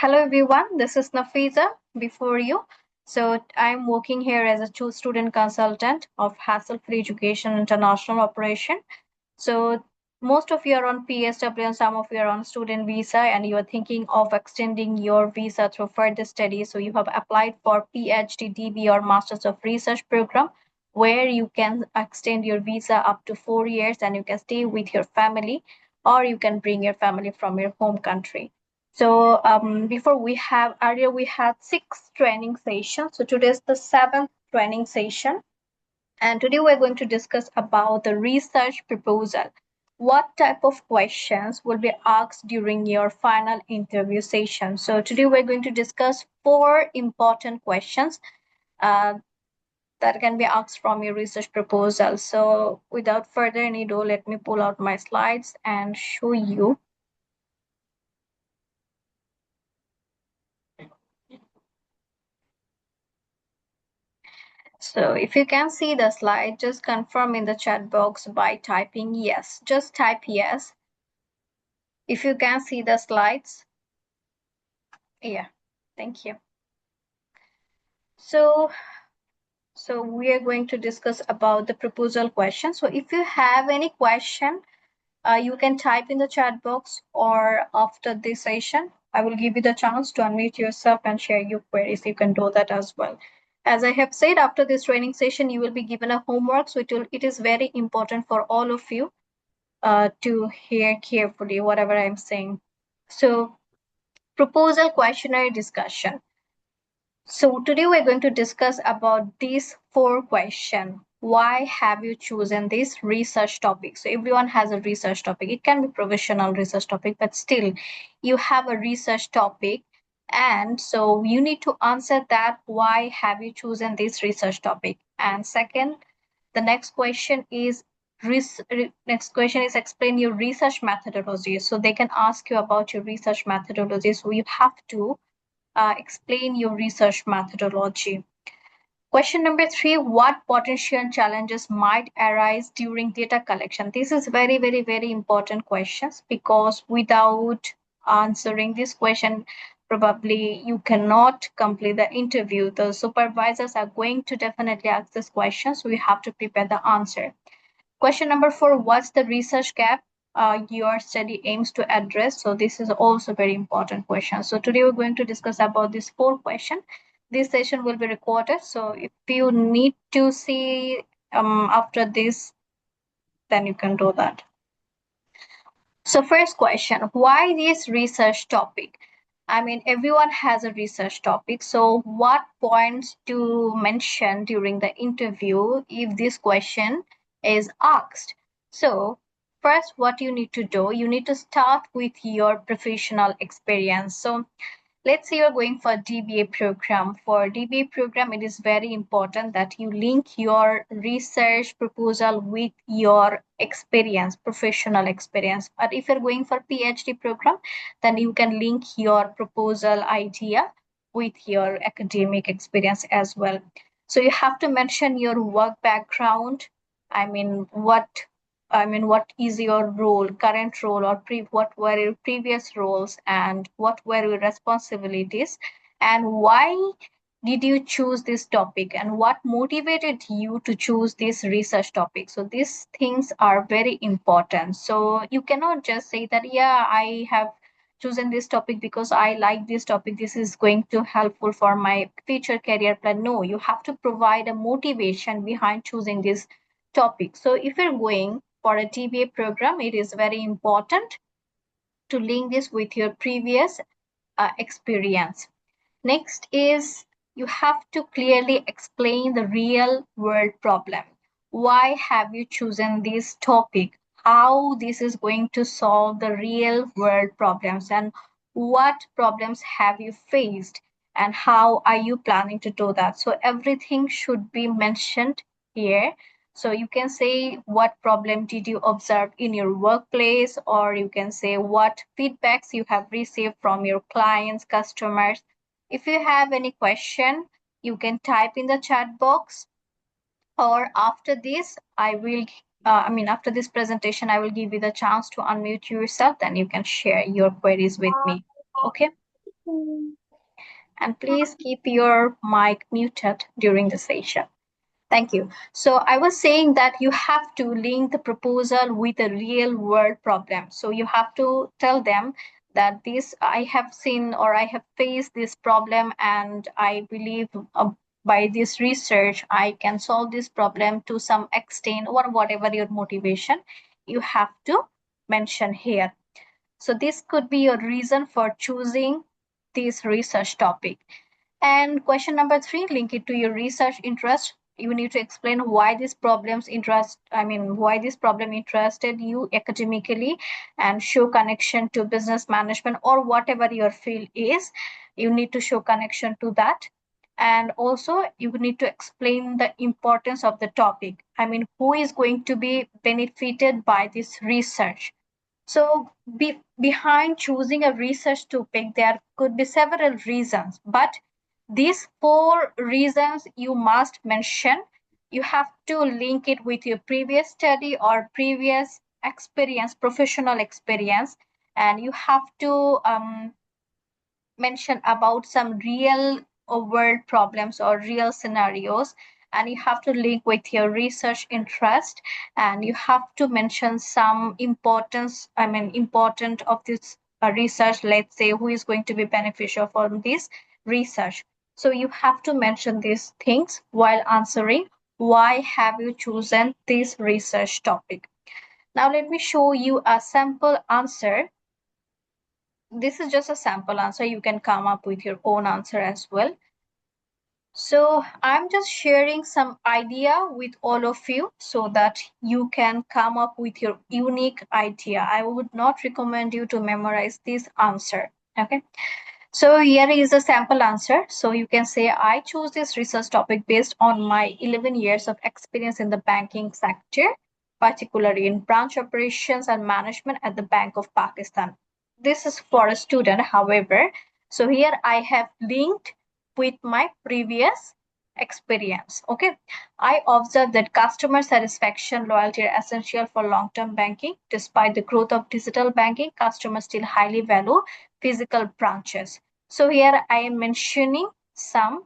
Hello everyone, this is Nafiza before you. So I'm working here as a student consultant of Hassle-Free Education International Operation. So most of you are on PSW and some of you are on student visa and you are thinking of extending your visa through further studies. So you have applied for PhD, DB or Masters of Research program where you can extend your visa up to 4 years and you can stay with your family or you can bring your family from your home country. So earlier we had 6 training sessions. So today is the 7th training session. And today we're going to discuss about the research proposal. What type of questions will be asked during your final interview session? So today we're going to discuss 4 important questions that can be asked from your research proposal. So without further ado, let me pull out my slides and show you. So if you can see the slide, just confirm in the chat box by typing yes. Just type yes. If you can see the slides. Yeah, thank you. So we are going to discuss about the proposal question. So if you have any question, you can type in the chat box, or after this session, I will give you the chance to unmute yourself and share your queries. You can do that as well. As I have said, after this training session, you will be given a homework. So it is very important for all of you to hear carefully whatever I'm saying. So proposal questionnaire discussion. So today we're going to discuss about these 4 questions. Why have you chosen this research topic? So everyone has a research topic. It can be professional research topic, but still you have a research topic. And so you need to answer that. Why have you chosen this research topic? And second, the next question is explain your research methodology. So they can ask you about your research methodology. So you have to explain your research methodology. Question number 3, what potential challenges might arise during data collection? This is very, very, very important questions, because without answering this question, probably you cannot complete the interview. The supervisors are going to definitely ask this question, so we have to prepare the answer. Question number 4, what's the research gap your study aims to address? So this is also very important question. So today we're going to discuss about this 4 question. This session will be recorded. So if you need to see after this, then you can do that. So first question, why this research topic? I mean, everyone has a research topic. So what points to mention during the interview if this question is asked? So first, what you need to do, you need to start with your professional experience. So let's say you're going for DBA program. For DBA program, it is very important that you link your research proposal with your experience, professional experience. But if you're going for PhD program, then you can link your proposal idea with your academic experience as well. So you have to mention your work background. What is your role, current role, or what were your previous roles, and what were your responsibilities, and why did you choose this topic, and what motivated you to choose this research topic? So these things are very important. So you cannot just say that, yeah, I have chosen this topic because I like this topic. This is going to helpful for my future career plan. No, you have to provide a motivation behind choosing this topic. So if you're going for a DBA program, it is very important to link this with your previous experience. Next is you have to clearly explain the real world problem. Why have you chosen this topic? How this is going to solve the real world problems, and what problems have you faced, and how are you planning to do that? So everything should be mentioned here. So you can say what problem did you observe in your workplace, or you can say what feedbacks you have received from your clients, customers. If you have any question, you can type in the chat box, or after this, after this presentation, I will give you the chance to unmute yourself, then you can share your queries with me. Okay. And please keep your mic muted during the session. Thank you. So I was saying that you have to link the proposal with a real world problem. So you have to tell them that this I have seen or I have faced this problem, and I believe by this research I can solve this problem to some extent, or whatever your motivation you have to mention here. So this could be your reason for choosing this research topic. And question number 3, link it to your research interest. You need to explain why why this problem interested you academically, and show connection to business management or whatever your field is. You need to show connection to that. And also you need to explain the importance of the topic. Who is going to be benefited by this research? So behind choosing a research topic, there could be several reasons, but these 4 reasons you must mention. You have to link it with your previous study or previous experience, professional experience, and you have to mention about some real world problems or real scenarios, and you have to link with your research interest, and you have to mention some important of this research. Let's say who is going to be beneficial from this research. So you have to mention these things while answering why have you chosen this research topic. Now let me show you a sample answer. This is just a sample answer. You can come up with your own answer as well. So I'm just sharing some idea with all of you so that you can come up with your unique idea. I would not recommend you to memorize this answer. Okay. So here is a sample answer. So you can say, I choose this research topic based on my 11 years of experience in the banking sector, particularly in branch operations and management at the Bank of Pakistan. This is for a student, however. So here I have linked with my previous experience. Okay. I observed that customer satisfaction, loyalty are essential for long-term banking. Despite the growth of digital banking, customers still highly value physical branches. So here I am mentioning some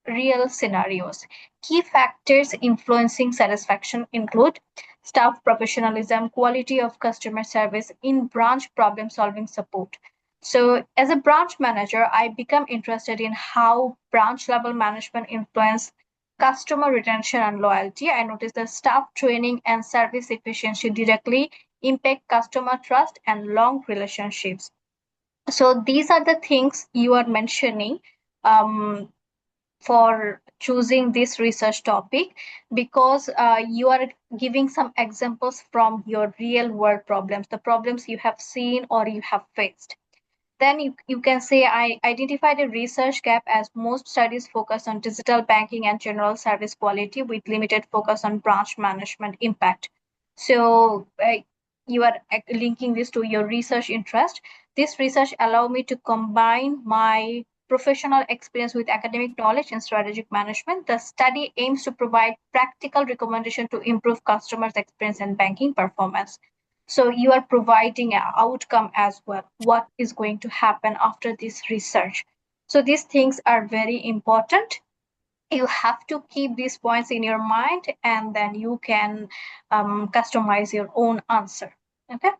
real scenarios. Key factors influencing satisfaction include staff professionalism, quality of customer service, in branch problem solving support. So as a branch manager, I become interested in how branch level management influence customer retention and loyalty. I noticed that staff training and service efficiency directly impact customer trust and long relationships. So these are the things you are mentioning for choosing this research topic, because you are giving some examples from your real world problems, the problems you have seen or you have faced. Then you can say, I identified a research gap as most studies focus on digital banking and general service quality with limited focus on branch management impact. So you are linking this to your research interest. This research allowed me to combine my professional experience with academic knowledge and strategic management. The study aims to provide practical recommendation to improve customers' experience and banking performance. So you are providing an outcome as well. What is going to happen after this research? So these things are very important. You have to keep these points in your mind, and then you can customize your own answer. Okay.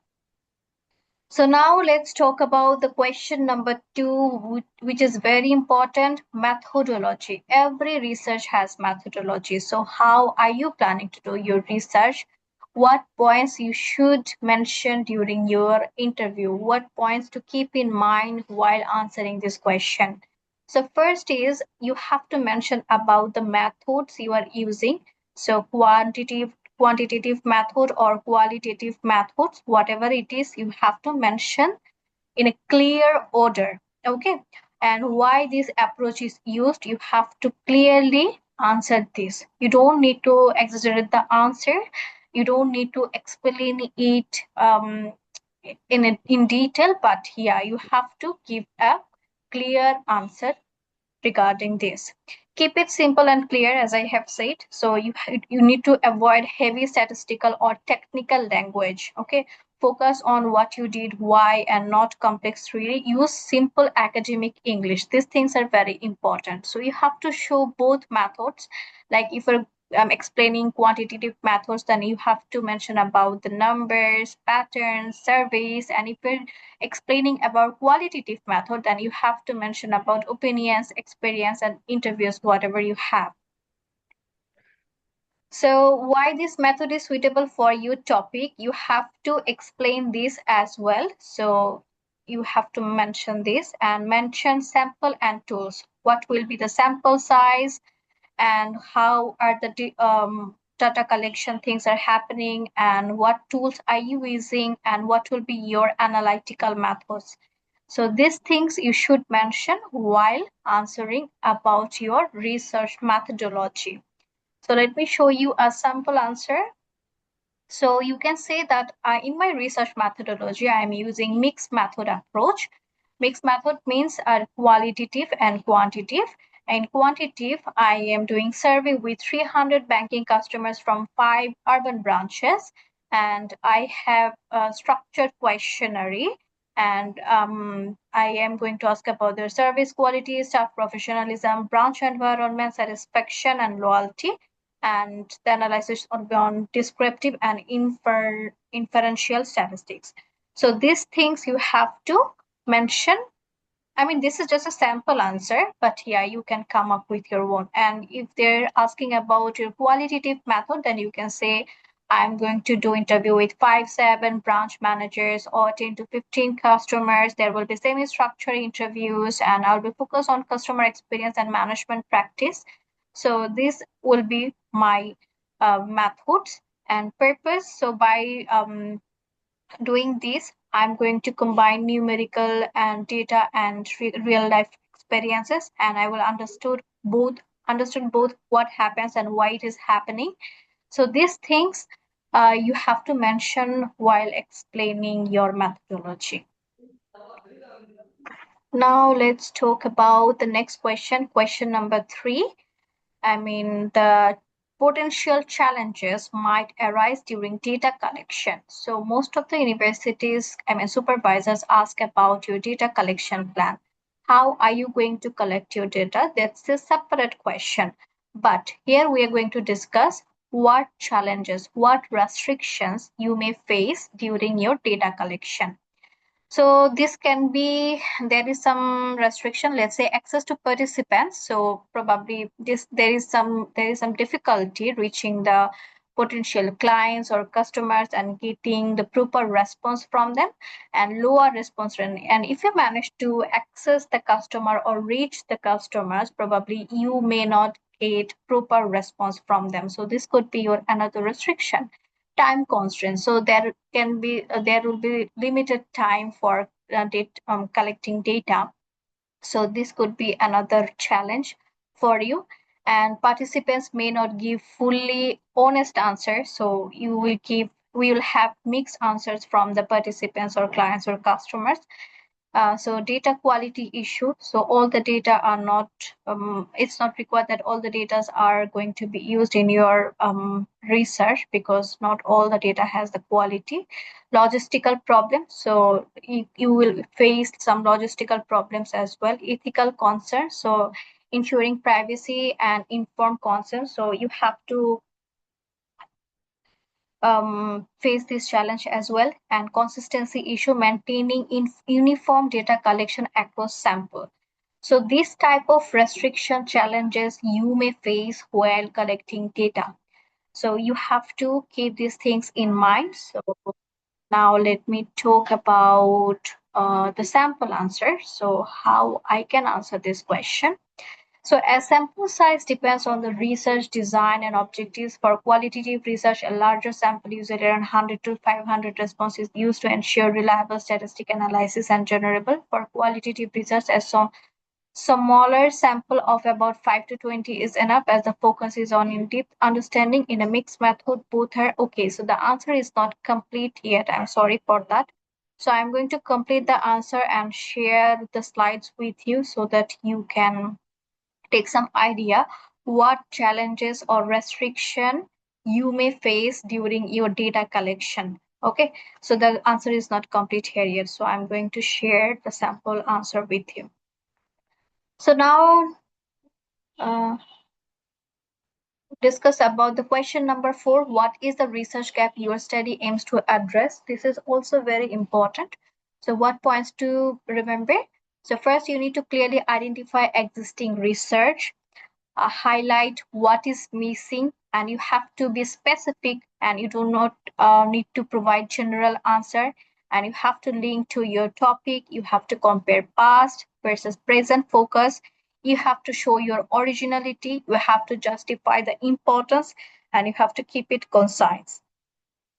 So now let's talk about the question number 2, which is very important, methodology. Every research has methodology. So how are you planning to do your research? What points you should mention during your interview? What points to keep in mind while answering this question? So first is, you have to mention about the methods you are using. So quantitative method or qualitative methods, whatever it is, you have to mention in a clear order. Okay. And why this approach is used, you have to clearly answer this. You don't need to exaggerate the answer. You don't need to explain it in detail, but yeah, you have to give a clear answer regarding this. Keep it simple and clear, as I have said. So you need to avoid heavy statistical or technical language. Okay. focus on what you did, why, and not complex theory. Use simple academic English. These things are very important. So you have to show both methods. Like if you're explaining quantitative methods, then you have to mention about the numbers, patterns, surveys. And if you're explaining about qualitative method, then you have to mention about opinions, experience, and interviews, whatever you have. So why this method is suitable for your topic, you have to explain this as well. So you have to mention this and mention sample and tools. What will be the sample size and how are the data collection things are happening and what tools are you using and what will be your analytical methods. So these things you should mention while answering about your research methodology. So let me show you a sample answer. So you can say that in my research methodology, I am using mixed method approach. Mixed method means qualitative and quantitative. In quantitative, I am doing survey with 300 banking customers from 5 urban branches. And I have a structured questionnaire. And I am going to ask about their service quality, staff professionalism, branch environment, satisfaction, and loyalty. And the analysis on descriptive and inferential statistics. So these things you have to mention. I mean, this is just a sample answer, but yeah, you can come up with your own. And if they're asking about your qualitative method, then you can say, I'm going to do interview with 5-7 branch managers or 10 to 15 customers. There will be semi-structured interviews and I'll be focused on customer experience and management practice. So this will be my methods and purpose. So by doing this, I'm going to combine numerical and data and real life experiences, and I will understood both what happens and why it is happening. So these things you have to mention while explaining your methodology. Now let's talk about the next question, question number 3. I mean, the potential challenges might arise during data collection. So most of the universities, supervisors ask about your data collection plan. How are you going to collect your data? That's a separate question. But here we are going to discuss what challenges, what restrictions you may face during your data collection. So this can be, there is some restriction, let's say access to participants. So probably there is some difficulty reaching the potential clients or customers and getting the proper response from them, and lower response rate. And if you manage to access the customer or reach the customers, probably you may not get proper response from them. So this could be your another restriction. Time constraints. So there will be limited time for collecting data. So this could be another challenge for you. And participants may not give fully honest answers. So we will have mixed answers from the participants or clients or customers. So data quality issue. So all the data are not, it's not required that all the data are going to be used in your research, because not all the data has the quality. Logistical problems. So you will face some logistical problems as well. Ethical concerns. So ensuring privacy and informed consent. So you have to face this challenge as well. And consistency issue, maintaining uniform data collection across sample. So this type of restriction challenges you may face while collecting data. So you have to keep these things in mind. So now let me talk about the sample answer. So how I can answer this question. So as sample size depends on the research design and objectives. For qualitative research, a larger sample, usually around 100 to 500 responses, is used to ensure reliable statistic analysis and generable. For qualitative research, a smaller sample of about 5 to 20 is enough, as the focus is on in-depth understanding. In a mixed method, both are okay. So the answer is not complete yet. I'm sorry for that. So I'm going to complete the answer and share the slides with you so that you can take some idea what challenges or restriction you may face during your data collection. Okay, so the answer is not complete here yet. So I'm going to share the sample answer with you. So now discuss about the question number 4. What is the research gap your study aims to address? This is also very important. So what points to remember? So first, you need to clearly identify existing research, highlight what is missing, and you have to be specific, and you do not need to provide general answer, and you have to link to your topic. You have to compare past versus present focus. You have to show your originality. You have to justify the importance, and you have to keep it concise.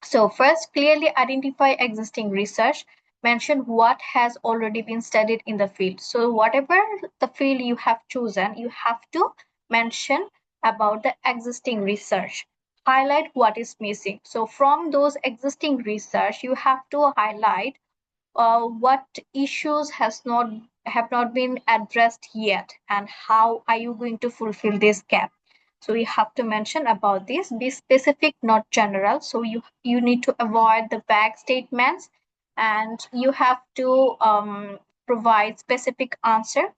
So first, clearly identify existing research. Mention what has already been studied in the field. So whatever the field you have chosen, you have to mention about the existing research. Highlight what is missing. So from those existing research, you have to highlight what issues have not been addressed yet, and how are you going to fulfill this gap. So you have to mention about this. Be specific, not general. So you need to avoid the vague statements, and you have to provide specific answer.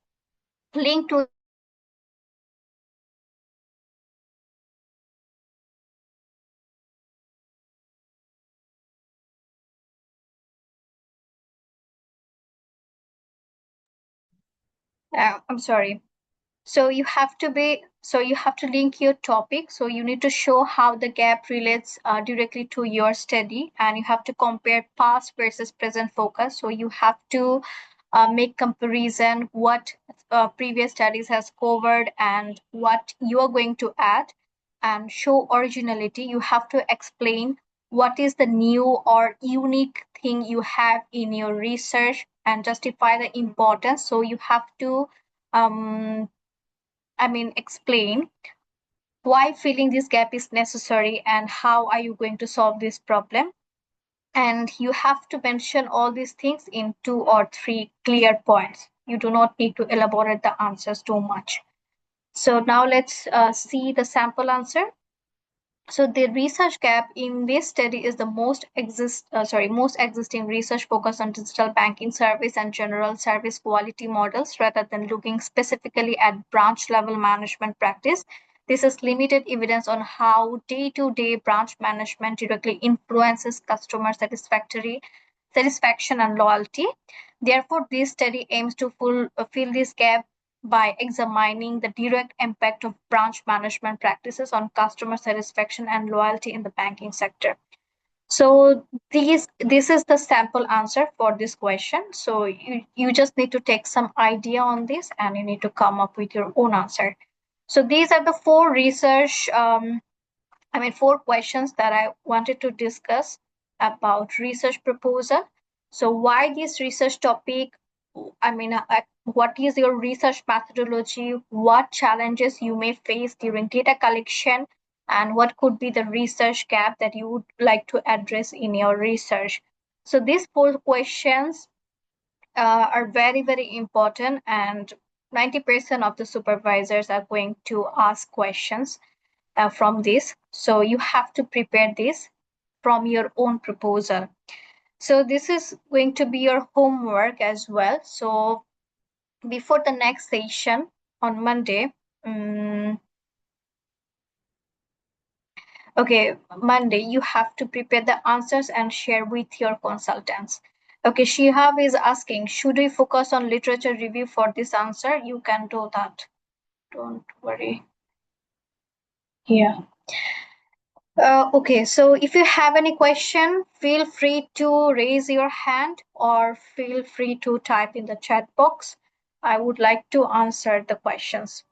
Link to I'm sorry. So you have to link your topic. So you need to show how the gap relates directly to your study, and you have to compare past versus present focus. So you have to make comparison what previous studies has covered and what you are going to add, and show originality. You have to explain what is the new or unique thing you have in your research, and justify the importance. So you have to um, explain why filling this gap is necessary, and how are you going to solve this problem. And you have to mention all these things in 2 or 3 clear points. You do not need to elaborate the answers too much. So now let's see the sample answer. So the research gap in this study is the most existing research focused on digital banking service and general service quality models, rather than looking specifically at branch level management practice. This is limited evidence on how day-to-day branch management directly influences customer satisfaction and loyalty. Therefore, this study aims to fill this gap by examining the direct impact of branch management practices on customer satisfaction and loyalty in the banking sector. So this is the sample answer for this question. So you just need to take some idea on this, and you need to come up with your own answer. So these are the four questions that I wanted to discuss about research proposal. So why this research topic? What is your research methodology? What challenges you may face during data collection? And what could be the research gap that you would like to address in your research? So these 4 questions are very, very important, and 90% of the supervisors are going to ask questions from this. So you have to prepare this from your own proposal. So this is going to be your homework as well. So before the next session on Monday, Monday, you have to prepare the answers and share with your consultants. Okay, Shihab is asking, should we focus on literature review for this answer? You can do that. Don't worry. Yeah. Okay, so if you have any question, feel free to raise your hand, or feel free to type in the chat box. I would like to answer the questions.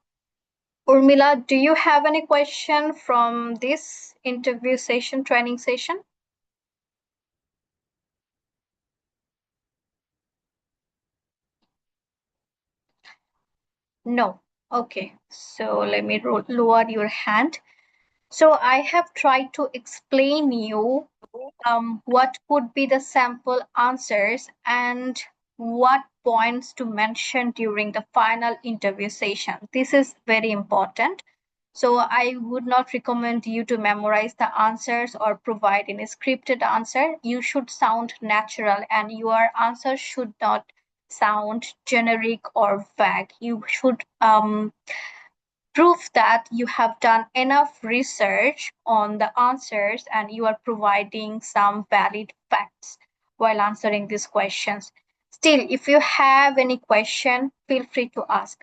Urmila, do you have any question from this interview session, training session? No. Okay, so let me lower your hand. So I have tried to explain you what could be the sample answers, and what points to mention during the final interview session. This is very important. So I would not recommend you to memorize the answers or provide any scripted answer. You should sound natural and your answer should not sound generic or vague. You should prove that you have done enough research on the answers and you are providing some valid facts while answering these questions. Still, if you have any question, feel free to ask.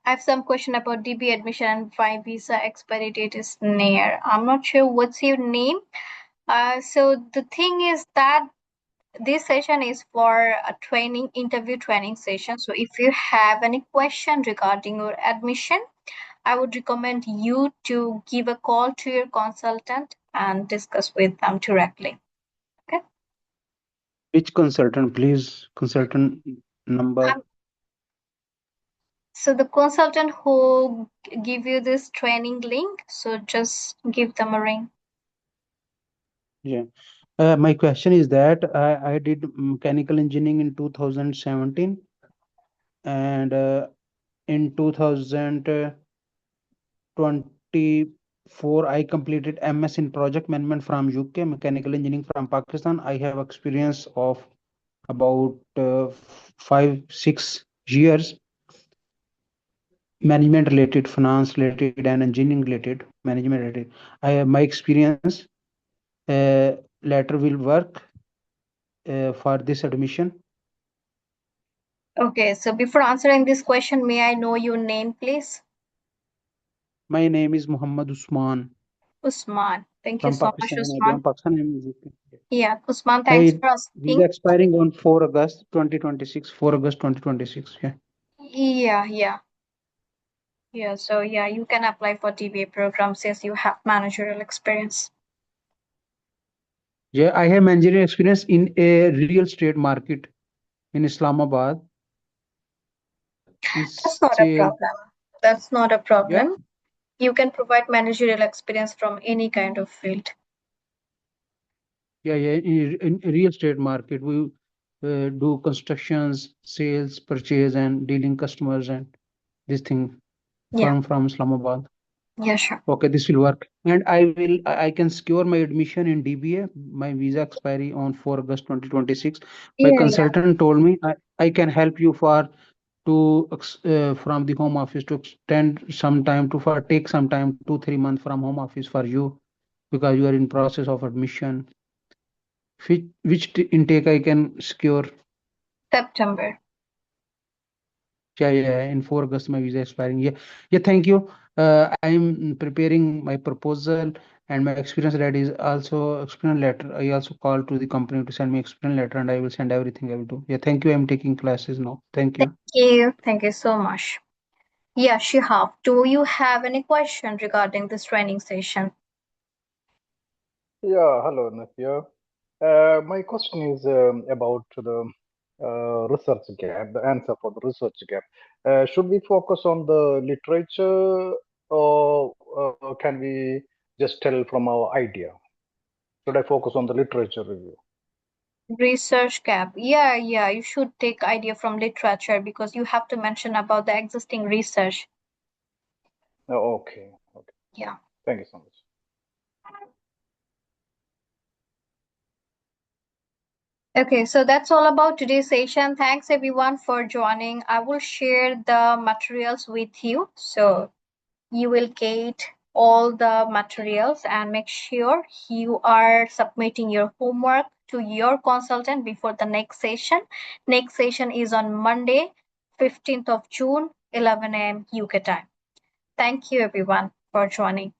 I have some question about DB admission and why visa expiry date is near. I'm not sure what's your name. So the thing is that this session is for a interview training session. So if you have any question regarding your admission, I would recommend you to give a call to your consultant and discuss with them directly. Okay. Which consultant, please? Consultant number. So the consultant who give you this training link, so just give them a ring. Yeah. My question is that I did mechanical engineering in 2017 and in 2024 I completed MS in project management from UK, mechanical engineering from Pakistan. I have experience of about 5-6 years management related, finance related, and engineering related, management related. I have my experience letter will work for this admission. Okay, so before answering this question, may I know your name, please? My name is Muhammad Usman. Usman. Thank you From so much, Pakistan. I Usman. belong Pakistan. I am in UK. Yeah, Usman, thanks for Visa asking. expiring on 4 August 2026. 4 August 2026. Yeah. Yeah. So yeah, you can apply for DBA program since you have managerial experience. Yeah, I have managerial experience in a real estate market in Islamabad. That's not a problem. That's not a problem. Yeah. You can provide managerial experience from any kind of field. Yeah. In real estate market, we do constructions, sales, purchase, and dealing customers and this thing. Yeah. From Islamabad. Yeah, sure. Okay, this will work. And I can secure my admission in DBA, my visa expiry on 4 August 2026. My consultant told me I can help you for from the home office to extend some time to for take some time 2-3 months from home office for you because you are in process of admission. Which intake I can secure? September. Yeah, in 4 August my visa expiring. Yeah, thank you. I'm preparing my proposal and my experience letter is also experience letter. I also call to the company to send me experience letter and I will send everything I will do. Yeah, thank you. I'm taking classes now. Thank you. Thank you so much. Yeah, Shihab, do you have any question regarding this training session? Yeah, hello, Nathia. My question is about the research gap, the answer for the research gap. Should we focus on the literature or can we just tell from our idea? Should I focus on the literature review? Research gap. Yeah, you should take idea from literature because you have to mention about the existing research. Okay. Yeah. Thank you so much. Okay, so that's all about today's session. Thanks everyone for joining. I will share the materials with you. So you will get all the materials and make sure you are submitting your homework to your consultant before the next session. Next session is on Monday, 15th of June, 11 a.m. UK time. Thank you everyone for joining.